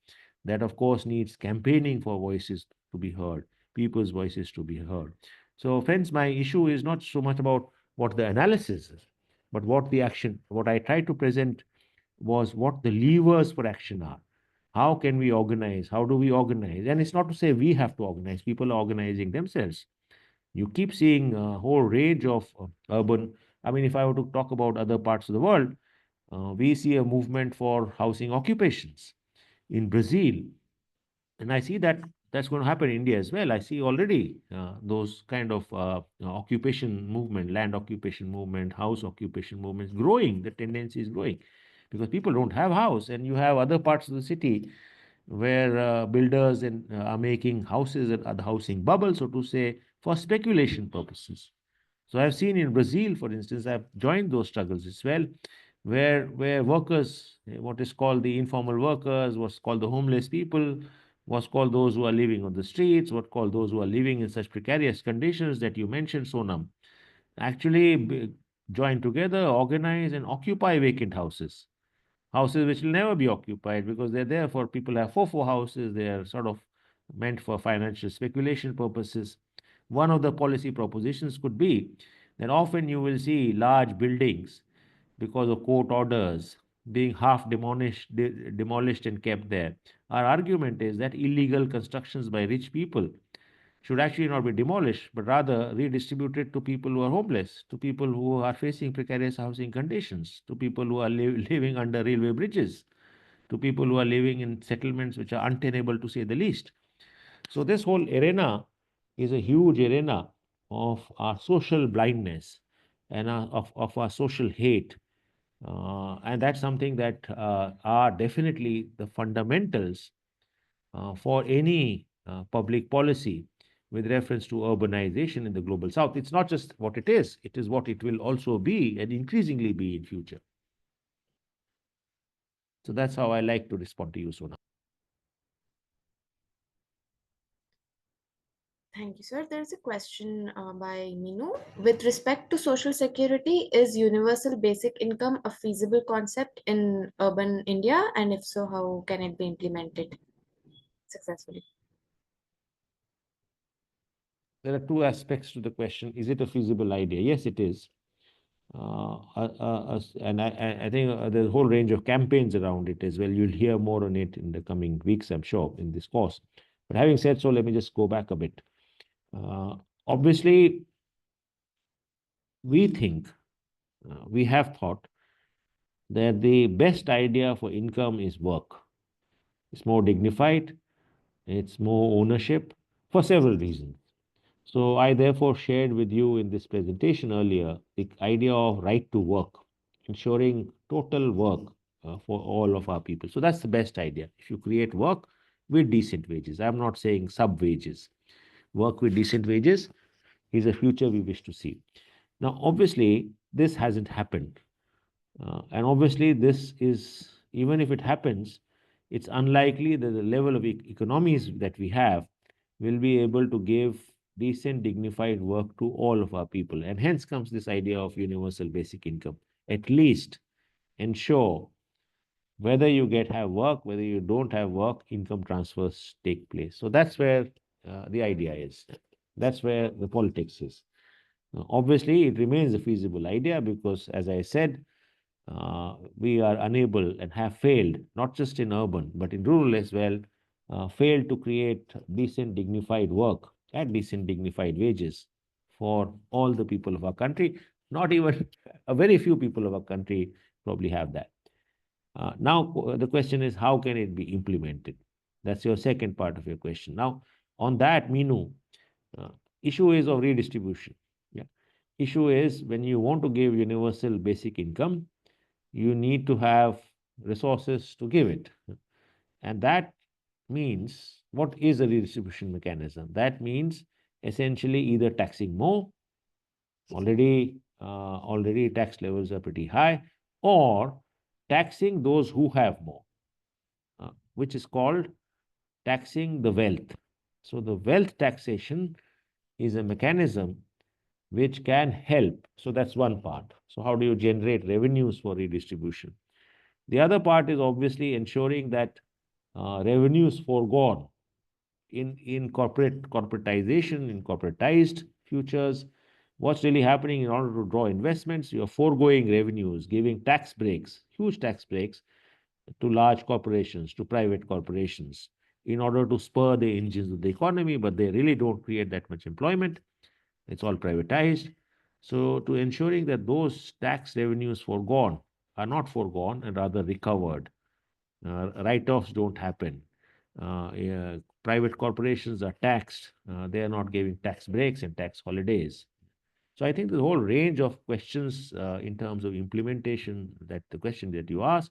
B: That, of course, needs campaigning for voices to be heard, people's voices to be heard. So, friends, my issue is not so much about what the analysis is, but what the action, what I tried to present was what the levers for action are. How can we organize? How do we organize? And it's not to say we have to organize, people are organizing themselves. You keep seeing a whole range of urban. I mean, if I were to talk about other parts of the world, we see a movement for housing occupations in Brazil. And I see that that's going to happen in India as well. I see already those kind of occupation movement, land occupation movement, house occupation movements growing. The tendency is growing because people don't have house, and you have other parts of the city where builders are making houses and other housing bubbles, so to say, for speculation purposes. So I've seen in Brazil, for instance, I've joined those struggles as well, where workers, what is called the informal workers, what's called the homeless people, what's called those who are living on the streets, what called those who are living in such precarious conditions that you mentioned, Sonam, actually join together, organize, and occupy vacant houses. Houses which will never be occupied because they're there for people who have fofo houses. They are sort of meant for financial speculation purposes. One of the policy propositions could be that often you will see large buildings because of court orders being half demolished and kept there. Our argument is that illegal constructions by rich people should actually not be demolished, but rather redistributed to people who are homeless, to people who are facing precarious housing conditions, to people who are living under railway bridges, to people who are living in settlements which are untenable to say the least. So, this whole arena is a huge arena of our social blindness and of our social hate. And that's something that are definitely the fundamentals for any public policy with reference to urbanization in the global south. It's not just what it is what it will also be and increasingly be in future. So that's how I like to respond to you, Sona.
C: Thank you, sir. There's a question by Minu. With respect to social security, is universal basic income a feasible concept in urban India? And if so, how can it be implemented successfully?
B: There are two aspects to the question. Is it a feasible idea? Yes, it is. And I think there's a whole range of campaigns around it as well. You'll hear more on it in the coming weeks, I'm sure, in this course. But having said so, let me just go back a bit. Obviously, we think, we have thought that the best idea for income is work. It's more dignified, it's more ownership for several reasons. So I therefore shared with you in this presentation earlier the idea of right to work, ensuring total work for all of our people. So that's the best idea. If you create work with decent wages, I'm not saying sub wages, work with decent wages is a future we wish to see. Now, obviously, this hasn't happened. And obviously, this is, even if it happens, it's unlikely that the level of economies that we have will be able to give decent, dignified work to all of our people. And hence comes this idea of universal basic income. At least ensure whether you have work, whether you don't have work, income transfers take place. So that's where the idea is. That's where the politics is. Obviously, it remains a feasible idea because, as I said, we are unable and have failed, not just in urban, but in rural as well, failed to create decent, dignified work at decent, dignified wages for all the people of our country. Not even a very few people of our country probably have that. Now, the question is, how can it be implemented? That's your second part of your question. Now, on that, Minu, uh, issue is of redistribution. Yeah. Issue is when you want to give universal basic income, you need to have resources to give it. And that means, what is a redistribution mechanism? That means essentially either taxing more, already tax levels are pretty high, or taxing those who have more, which is called taxing the wealth. So the wealth taxation is a mechanism which can help. So that's one part. So how do you generate revenues for redistribution? The other part is obviously ensuring that revenues foregone in corporatization, in corporatized futures. What's really happening in order to draw investments? You're foregoing revenues, giving tax breaks, huge tax breaks to large corporations, to private corporations, in order to spur the engines of the economy, but they really don't create that much employment. It's all privatized. So, to ensuring that those tax revenues foregone are not foregone and rather recovered, write offs don't happen. Private corporations are taxed, they are not giving tax breaks and tax holidays. So, I think the whole range of questions in terms of implementation, that the question that you asked,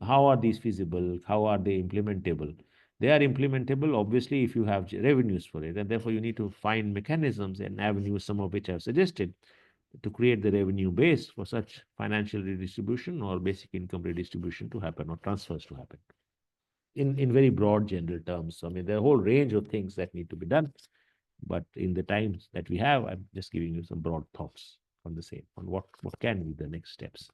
B: how are these feasible? How are they implementable? They are implementable, obviously, if you have revenues for it, and therefore you need to find mechanisms and avenues, some of which I've suggested, to create the revenue base for such financial redistribution or basic income redistribution to happen or transfers to happen. In very broad general terms. I mean, there are a whole range of things that need to be done, but in the times that we have, I'm just giving you some broad thoughts on the same, on what can be the next steps.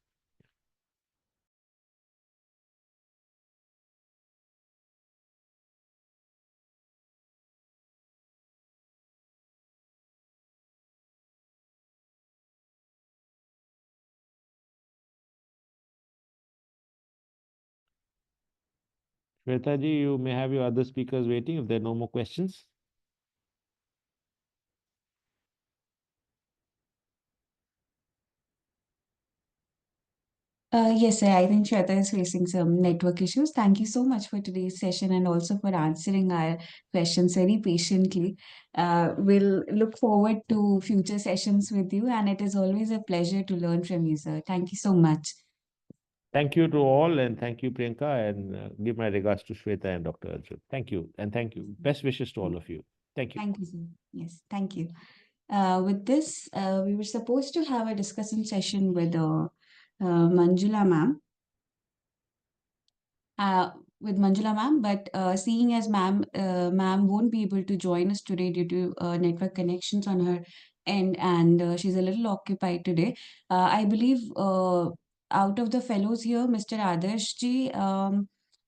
B: Shweta ji, you may have your other speakers waiting if there are no more questions.
D: Yes, sir. I think Shweta is facing some network issues. Thank you so much for today's session and also for answering our questions very patiently. We'll look forward to future sessions with you, and it is always a pleasure to learn from you, sir. Thank you so much.
B: Thank you to all, and thank you, Priyanka, and give my regards to Shweta and Dr. Arjun. Thank you, and thank you. Best wishes to all of you. Thank you.
D: Thank you, sir. Yes, thank you. With this, we were supposed to have a discussion session with Manjula ma'am. With Manjula ma'am, but seeing as ma'am won't be able to join us today due to network connections on her end, and she's a little occupied today. I believe out of the fellows here, Mr. Adarsh ji,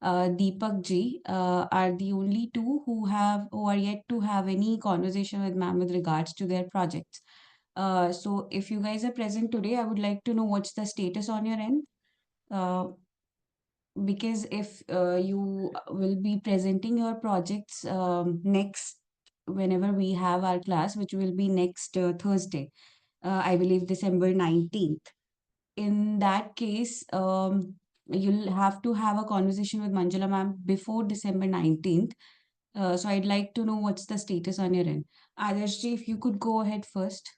D: Deepak ji are the only two who are yet to have any conversation with ma'am with regards to their projects. So if you guys are present today, I would like to know what's the status on your end. Because if you will be presenting your projects next, whenever we have our class, which will be next Thursday, I believe December 19th. In that case, you'll have to have a conversation with Manjula ma'am before December 19th. So I'd like to know what's the status on your end. Adarsh ji, if you could go ahead first.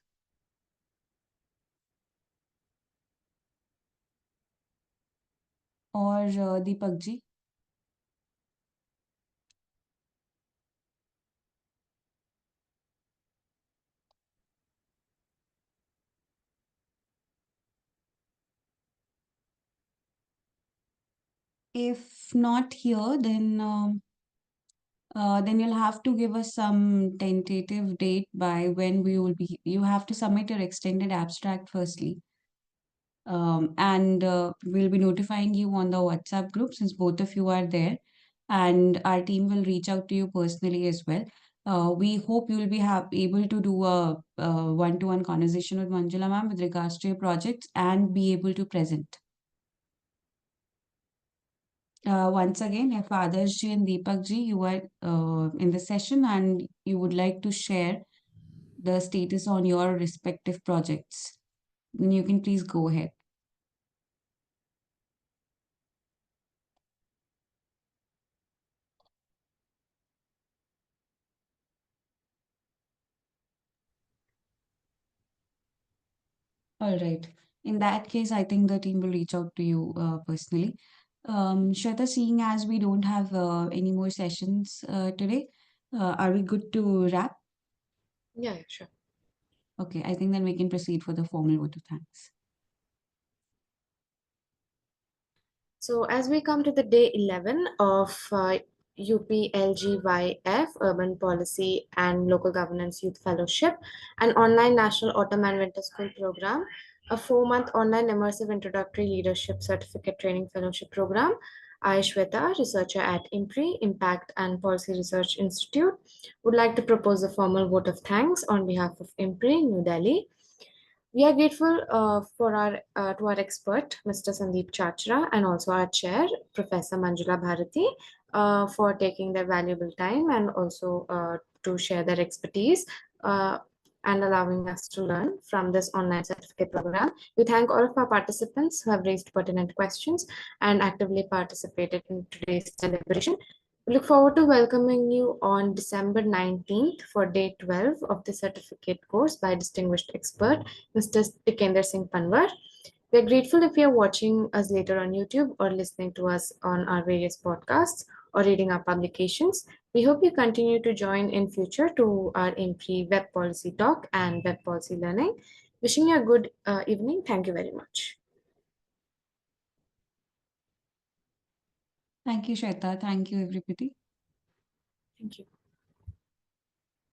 D: Or Deepak ji. If not here, then you'll have to give us some tentative date by when we will be. You have to submit your extended abstract firstly. And we'll be notifying you on the WhatsApp group since both of you are there. And our team will reach out to you personally as well. We hope you will be able to do a one-to-one conversation with Manjula ma'am with regards to your projects and be able to present. Once again, if Adarsh ji and Deepak ji, you are in the session and you would like to share the status on your respective projects, then you can please go ahead. All right. In that case, I think the team will reach out to you personally. Shweta, seeing as we don't have any more sessions today, are we good to wrap?
C: Yeah, sure.
D: Okay, I think then we can proceed for the formal vote of thanks.
C: So as we come to the day 11 of UPLGYF, Urban Policy and Local Governance Youth Fellowship, an online National Autumn and Winter School program, a 4-month online Immersive Introductory Leadership Certificate Training Fellowship program. I, Shweta, researcher at IMPRI, Impact and Policy Research Institute, would like to propose a formal vote of thanks on behalf of IMPRI, New Delhi. We are grateful to our expert, Mr. Sandeep Chachra, and also our chair, Professor Manjula Bharathi, for taking their valuable time and also to share their expertise and allowing us to learn from this online certificate program. We thank all of our participants who have raised pertinent questions and actively participated in today's deliberation. We look forward to welcoming you on December 19th for day 12 of the certificate course by distinguished expert, Mr. Tikender Singh Panwar. We are grateful if you are watching us later on YouTube or listening to us on our various podcasts or reading our publications. We hope you continue to join in future to our IMPRI Web Policy Talk and Web Policy Learning. Wishing you a good evening. Thank you very much.
D: Thank you, Shweta. Thank you, everybody.
C: Thank you.